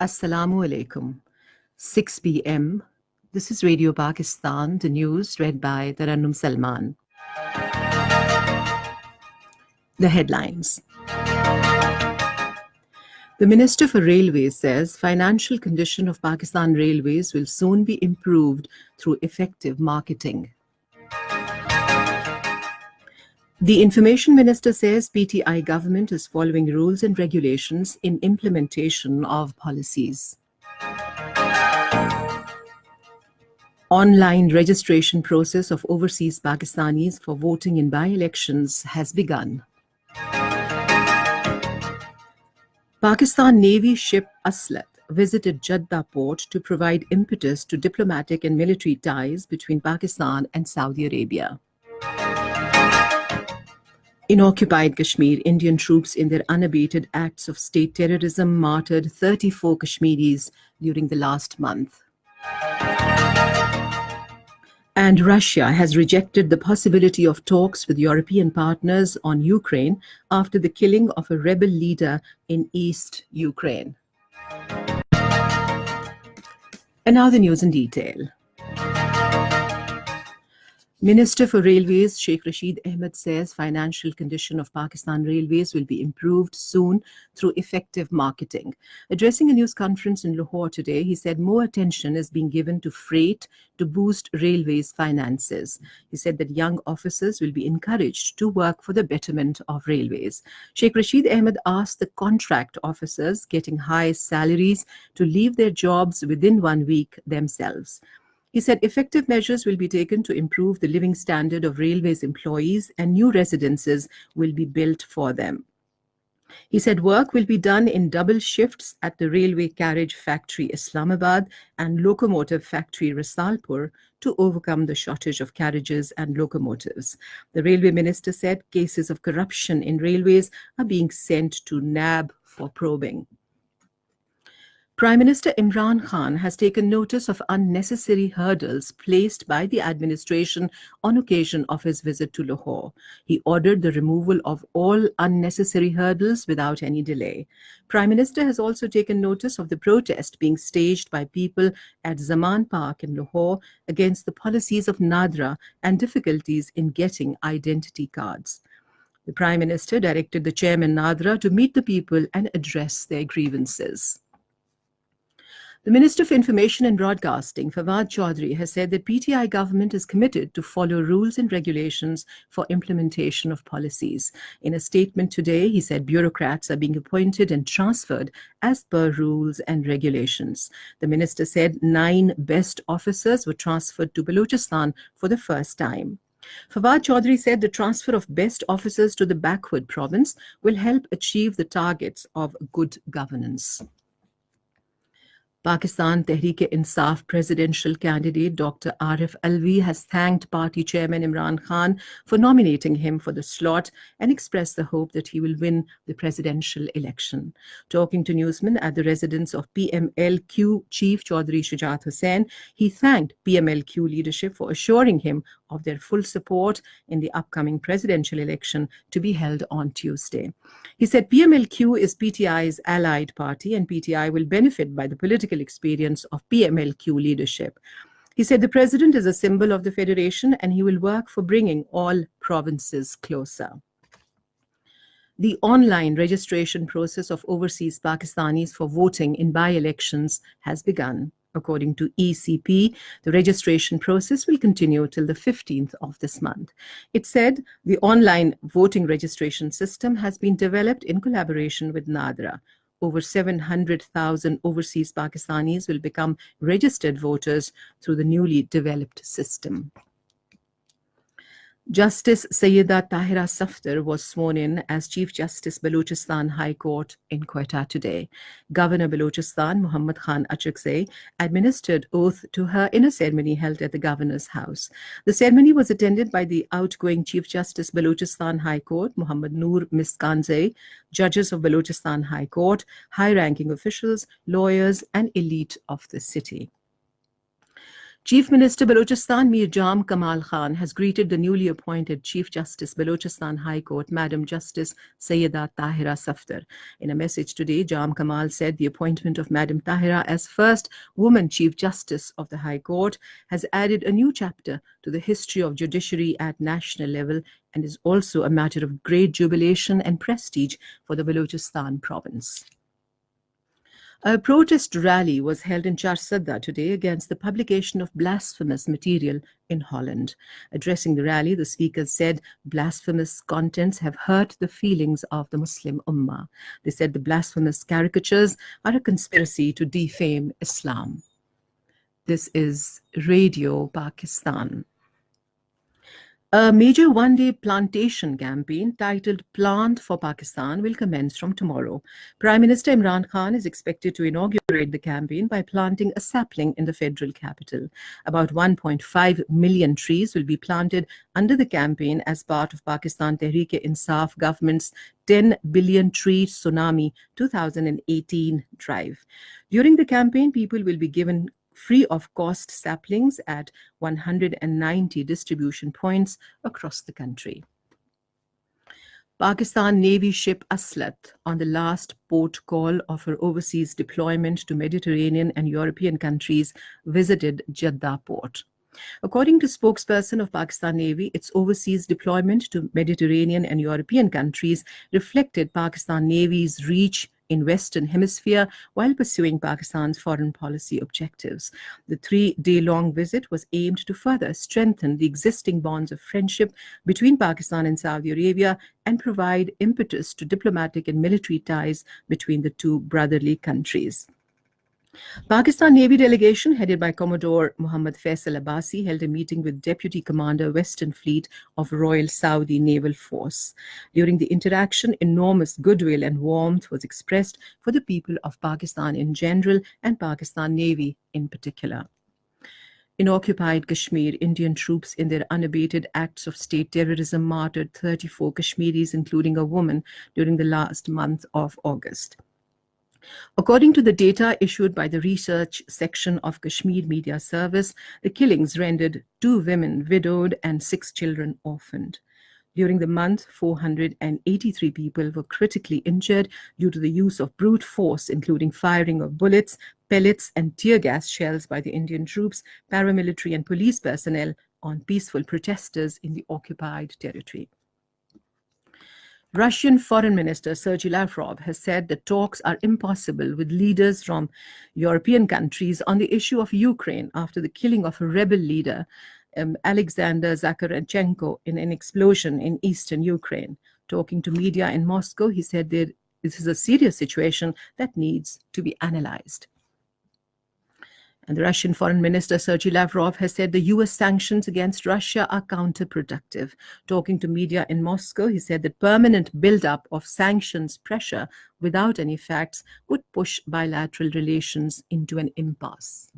Assalamu alaikum. 6 p.m. This is Radio Pakistan, the news read by Tarannum Salman. The headlines. The Minister for Railways says financial condition of Pakistan Railways will soon be improved through effective marketing. The Information Minister says PTI government is following rules and regulations in implementation of policies. Online registration process of overseas Pakistanis for voting in by-elections has begun. Pakistan Navy ship Aslat visited Jeddah port to provide impetus to diplomatic and military ties between Pakistan and Saudi Arabia. In occupied Kashmir, Indian troops in their unabated acts of state terrorism martyred 34 Kashmiris during the last month. And Russia has rejected the possibility of talks with European partners on Ukraine after the killing of a rebel leader in East Ukraine. And now the news in detail. Minister for Railways Sheikh Rashid Ahmed says financial condition of Pakistan Railways will be improved soon through effective marketing. Addressing a news conference in Lahore today, he said more attention is being given to freight to boost railways' finances. He said that young officers will be encouraged to work for the betterment of railways. Sheikh Rashid Ahmed asked the contract officers getting high salaries to leave their jobs within 1 week themselves. He said effective measures will be taken to improve the living standard of railways employees and new residences will be built for them. He said work will be done in double shifts at the railway carriage factory Islamabad and locomotive factory Rasalpur to overcome the shortage of carriages and locomotives. The railway minister said cases of corruption in railways are being sent to NAB for probing. Prime Minister Imran Khan has taken notice of unnecessary hurdles placed by the administration on occasion of his visit to Lahore. He ordered the removal of all unnecessary hurdles without any delay. Prime Minister has also taken notice of the protest being staged by people at Zaman Park in Lahore against the policies of Nadra and difficulties in getting identity cards. The Prime Minister directed the chairman Nadra to meet the people and address their grievances. The Minister for Information and Broadcasting, Fawad Chaudhry, has said that PTI government is committed to follow rules and regulations for implementation of policies. In a statement today, he said bureaucrats are being appointed and transferred as per rules and regulations. The minister said 9 best officers were transferred to Balochistan for the first time. Fawad Chaudhry said the transfer of best officers to the backward province will help achieve the targets of good governance. Pakistan Tehreek-e-Insaf presidential candidate Dr. Arif Alvi has thanked party chairman Imran Khan for nominating him for the slot and expressed the hope that he will win the presidential election. Talking to newsmen at the residence of PMLQ Chief Chaudhry Shujaat Hussain, he thanked PMLQ leadership for assuring him of their full support in the upcoming presidential election to be held on Tuesday. He said PMLQ is PTI's allied party and PTI will benefit by the political experience of PMLQ leadership. He said the president is a symbol of the federation and he will work for bringing all provinces closer. The online registration process of overseas Pakistanis for voting in by-elections has begun. According to ECP, the registration process will continue till the 15th of this month. It said the online voting registration system has been developed in collaboration with NADRA. Over 700,000 overseas Pakistanis will become registered voters through the newly developed system. Justice Sayyida Tahira Safdar was sworn in as Chief Justice Balochistan High Court in Quetta today. Governor Balochistan Muhammad Khan Achakzai administered oath to her in a ceremony held at the Governor's house. The ceremony was attended by the outgoing Chief Justice Balochistan High Court Muhammad Noor Miskanzai, judges of Balochistan High Court, high-ranking officials, lawyers and elite of the city. Chief Minister Balochistan Mir Jam Kamal Khan has greeted the newly appointed Chief Justice Balochistan High Court, Madam Justice Sayyida Tahira Safdar. In a message today, Jam Kamal said the appointment of Madam Tahira as first woman Chief Justice of the High Court has added a new chapter to the history of judiciary at national level and is also a matter of great jubilation and prestige for the Balochistan province. A protest rally was held in Charsadda today against the publication of blasphemous material in Holland. Addressing the rally, the speaker said blasphemous contents have hurt the feelings of the Muslim Ummah. They said the blasphemous caricatures are a conspiracy to defame Islam. This is Radio Pakistan. A major one-day plantation campaign titled Plant for Pakistan will commence from tomorrow. Prime Minister Imran Khan is expected to inaugurate the campaign by planting a sapling in the federal capital. About 1.5 million trees will be planted under the campaign as part of Pakistan Tehreek-e-Insaf government's 10 billion tree tsunami 2018 drive. During the campaign, people will be given free of cost saplings at 190 distribution points across the country. Pakistan Navy ship Aslat, on the last port call of her overseas deployment to Mediterranean and European countries, visited Jeddah port. According to spokesperson of Pakistan Navy, its overseas deployment to Mediterranean and European countries reflected Pakistan Navy's reach in Western Hemisphere while pursuing Pakistan's foreign policy objectives. The 3-day-long visit was aimed to further strengthen the existing bonds of friendship between Pakistan and Saudi Arabia and provide impetus to diplomatic and military ties between the two brotherly countries. Pakistan Navy delegation headed by Commodore Muhammad Faisal Abbasi held a meeting with Deputy Commander Western Fleet of Royal Saudi Naval Force. During the interaction, enormous goodwill and warmth was expressed for the people of Pakistan in general and Pakistan Navy in particular. In occupied Kashmir, Indian troops in their unabated acts of state terrorism martyred 34 Kashmiris, including a woman, during the last month of August. According to the data issued by the research section of Kashmir Media Service, the killings rendered 2 women widowed and 6 children orphaned. During the month, 483 people were critically injured due to the use of brute force, including firing of bullets, pellets, and tear gas shells by the Indian troops, paramilitary, and police personnel on peaceful protesters in the occupied territory. Russian Foreign Minister Sergei Lavrov has said that talks are impossible with leaders from European countries on the issue of Ukraine after the killing of a rebel leader, Alexander Zakharchenko, in an explosion in eastern Ukraine. Talking to media in Moscow, he said that this is a serious situation that needs to be analyzed. And the Russian Foreign Minister Sergei Lavrov has said the US sanctions against Russia are counterproductive. Talking to media in Moscow, he said that permanent build-up of sanctions pressure without any facts would push bilateral relations into an impasse.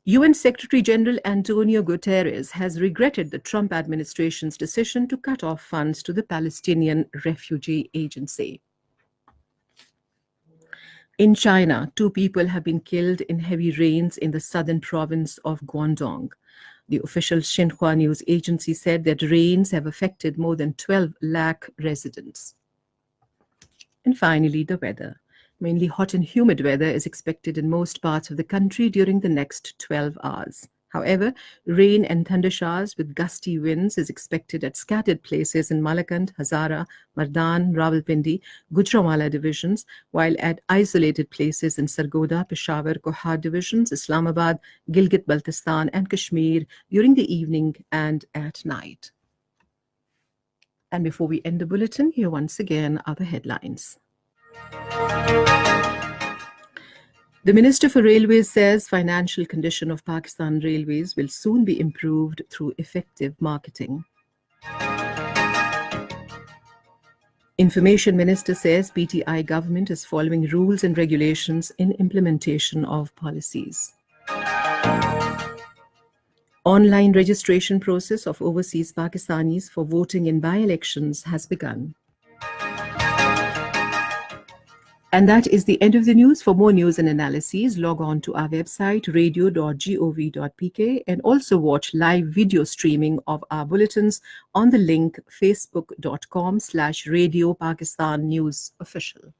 UN Secretary General Antonio Guterres has regretted the Trump administration's decision to cut off funds to the Palestinian Refugee Agency. In China, 2 people have been killed in heavy rains in the southern province of Guangdong. The official Xinhua news agency said that rains have affected more than 12 lakh residents. And finally, the weather. Mainly hot and humid weather is expected in most parts of the country during the next 12 hours. However, rain and thunder showers with gusty winds is expected at scattered places in Malakand, Hazara, Mardan, Rawalpindi, Gujranwala divisions, while at isolated places in Sargodha, Peshawar, Kohad divisions, Islamabad, Gilgit-Baltistan and Kashmir during the evening and at night. And before we end the bulletin, here once again are the headlines. The Minister for Railways says financial condition of Pakistan Railways will soon be improved through effective marketing. Information Minister says PTI government is following rules and regulations in implementation of policies. Online registration process of overseas Pakistanis for voting in by-elections has begun. And that is the end of the news. For more news and analyses, log on to our website radio.gov.pk and also watch live video streaming of our bulletins on the link facebook.com/Radio Pakistan News Official.